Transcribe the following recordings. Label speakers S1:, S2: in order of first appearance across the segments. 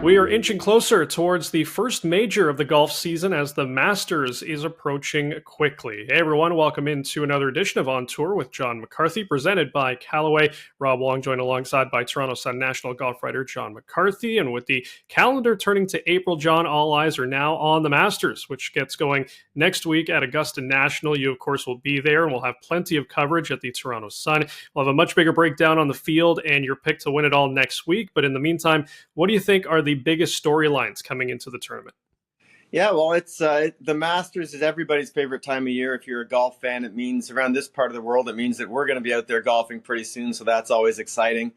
S1: We are inching closer towards the first major of the golf season as the Masters is approaching quickly. Hey everyone, welcome into another edition of On Tour with Jon McCarthy, presented by Callaway. Rob Wong joined alongside by Toronto Sun national golf writer Jon McCarthy. And with the calendar turning to April, John, all eyes are now on the Masters, which gets going next week at Augusta National. You, of course, will be there, and we'll have plenty of coverage at the Toronto Sun. We'll have a much bigger breakdown on the field and your pick to win it all next week. But in the meantime, what do you think are the biggest storylines coming into the tournament?
S2: Yeah, well, it's the Masters is everybody's favorite time of year. If you're a golf fan, it means around this part of the world, it means that we're going to be out there golfing pretty soon. So that's always exciting.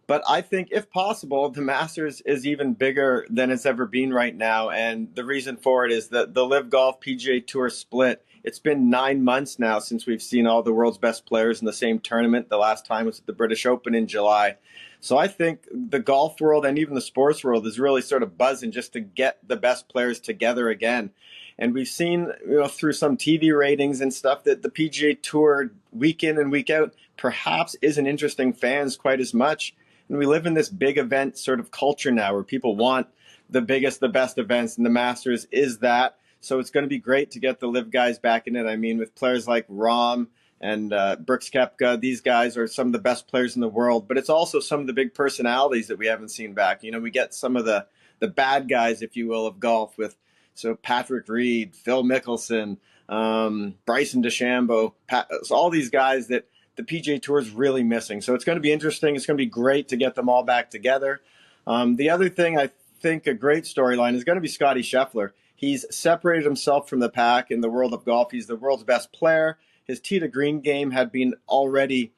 S2: But I think if possible, the Masters is even bigger than it's ever been right now. And the reason for it is that the Live Golf PGA Tour split. It's been 9 months now since we've seen all the world's best players in the same tournament. The last time was at the British Open in July. So I think the golf world and even the sports world is really sort of buzzing just to get the best players together again. And we've seen, through some TV ratings and stuff that the PGA Tour week in and week out perhaps isn't interesting fans quite as much. And we live in this big event sort of culture now where people want the biggest, the best events, and the Masters is that. So it's going to be great to get the Live guys back in it. I mean, with players like Rahm and Brooks Koepka, these guys are some of the best players in the world. But it's also some of the big personalities that we haven't seen back. We get some of the bad guys, if you will, of golf with Patrick Reed, Phil Mickelson, Bryson DeChambeau, so all these guys that the PGA Tour is really missing. So it's going to be interesting. It's going to be great to get them all back together. The other thing I think a great storyline is going to be Scottie Scheffler. He's separated himself from the pack in the world of golf. He's the world's best player. His tee to green game had been already,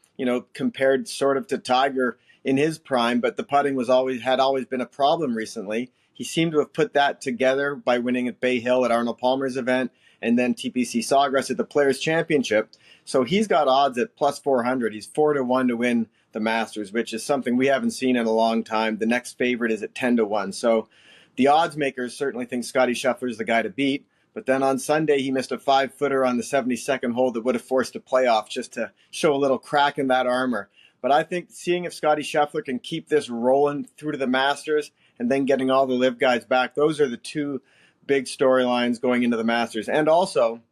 S2: compared sort of to Tiger in his prime, but the putting had always been a problem recently. He seemed to have put that together by winning at Bay Hill at Arnold Palmer's event and then TPC Sawgrass at the Players Championship. So he's got odds at plus 400. He's 4-1 to win the Masters, which is something we haven't seen in a long time. The next favorite is at 10-1. So the odds makers certainly think Scottie Scheffler is the guy to beat. But then on Sunday, he missed a 5-footer on the 72nd hole that would have forced a playoff just to show a little crack in that armor. But I think seeing if Scottie Scheffler can keep this rolling through to the Masters and then getting all the Live guys back, those are the two big storylines going into the Masters. And also,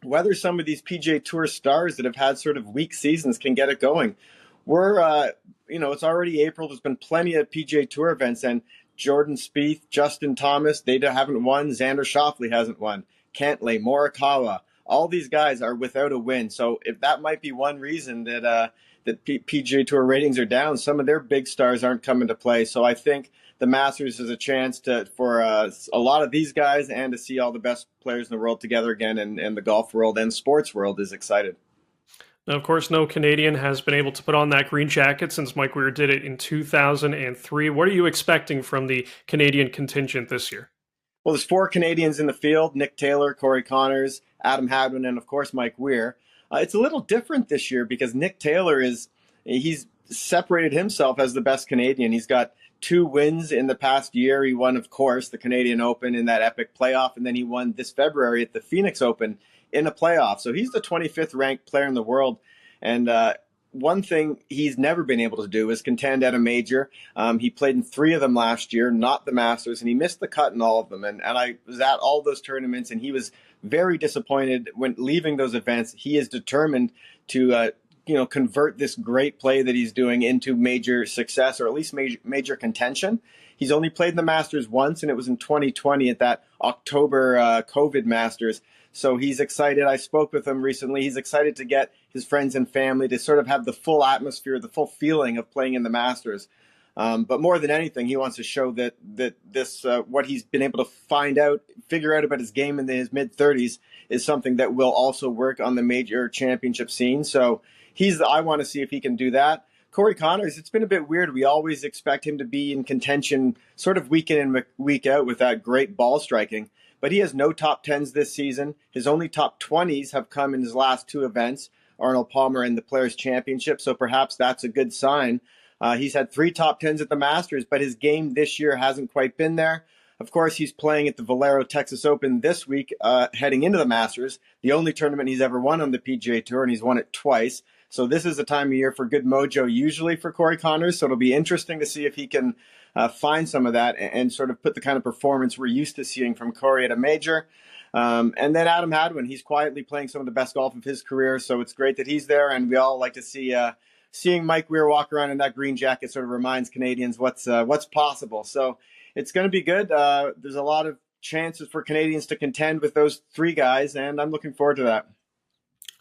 S2: whether some of these PGA Tour stars that have had sort of weak seasons can get it going. We're, it's already April. There's been plenty of PGA Tour events, and Jordan Spieth, Justin Thomas, they haven't won. Xander Schauffele hasn't won. Cantlay, Morikawa, all these guys are without a win. So if that might be one reason that PGA Tour ratings are down, some of their big stars aren't coming to play. So I think the Masters is a chance for a lot of these guys and to see all the best players in the world together again, and the golf world and sports world is excited.
S1: Now, of course, no Canadian has been able to put on that green jacket since Mike Weir did it in 2003. What are you expecting from the Canadian contingent this year?
S2: Well, there's 4 Canadians in the field: Nick Taylor, Corey Connors, Adam Hadwin, and of course Mike Weir. It's a little different this year because Nick Taylor he's separated himself as the best Canadian. He's got 2 wins in the past year. He won, of course, the Canadian Open in that epic playoff, and then he won this February at the Phoenix Open in a playoff. So he's the 25th ranked player in the world. And one thing he's never been able to do is contend at a major. He played in 3 of them last year, not the Masters, and he missed the cut in all of them. And I was at all those tournaments, and he was very disappointed when leaving those events. He is determined to convert this great play that he's doing into major success, or at least major contention. He's only played in the Masters once, and it was in 2020 at that October COVID Masters. So he's excited. I spoke with him recently. He's excited to get his friends and family to sort of have the full atmosphere, the full feeling of playing in the Masters. But more than anything, he wants to show that this what he's been able to figure out about his game in his mid-30s is something that will also work on the major championship scene. So I want to see if he can do that. Corey Connors, it's been a bit weird. We always expect him to be in contention sort of week in and week out with that great ball striking. But he has no top 10s this season. His only top 20s have come in his last 2 events, Arnold Palmer and the Players Championship. So perhaps that's a good sign. He's had 3 top 10s at the Masters, but his game this year hasn't quite been there. Of course, he's playing at the Valero Texas Open this week, heading into the Masters, the only tournament he's ever won on the PGA Tour, and he's won it twice. So this is a time of year for good mojo usually for Corey Conners. So it'll be interesting to see if he can find some of that and sort of put the kind of performance we're used to seeing from Corey at a major. And then Adam Hadwin, he's quietly playing some of the best golf of his career. So it's great that he's there. And we all like to see seeing Mike Weir walk around in that green jacket sort of reminds Canadians what's possible. So it's going to be good. There's a lot of chances for Canadians to contend with those three guys, and I'm looking forward to that.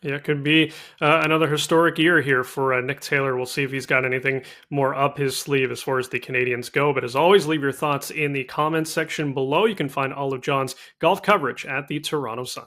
S1: Yeah, it could be another historic year here for Nick Taylor. We'll see if he's got anything more up his sleeve as far as the Canadians go. But as always, leave your thoughts in the comments section below. You can find all of Jon's golf coverage at the Toronto Sun.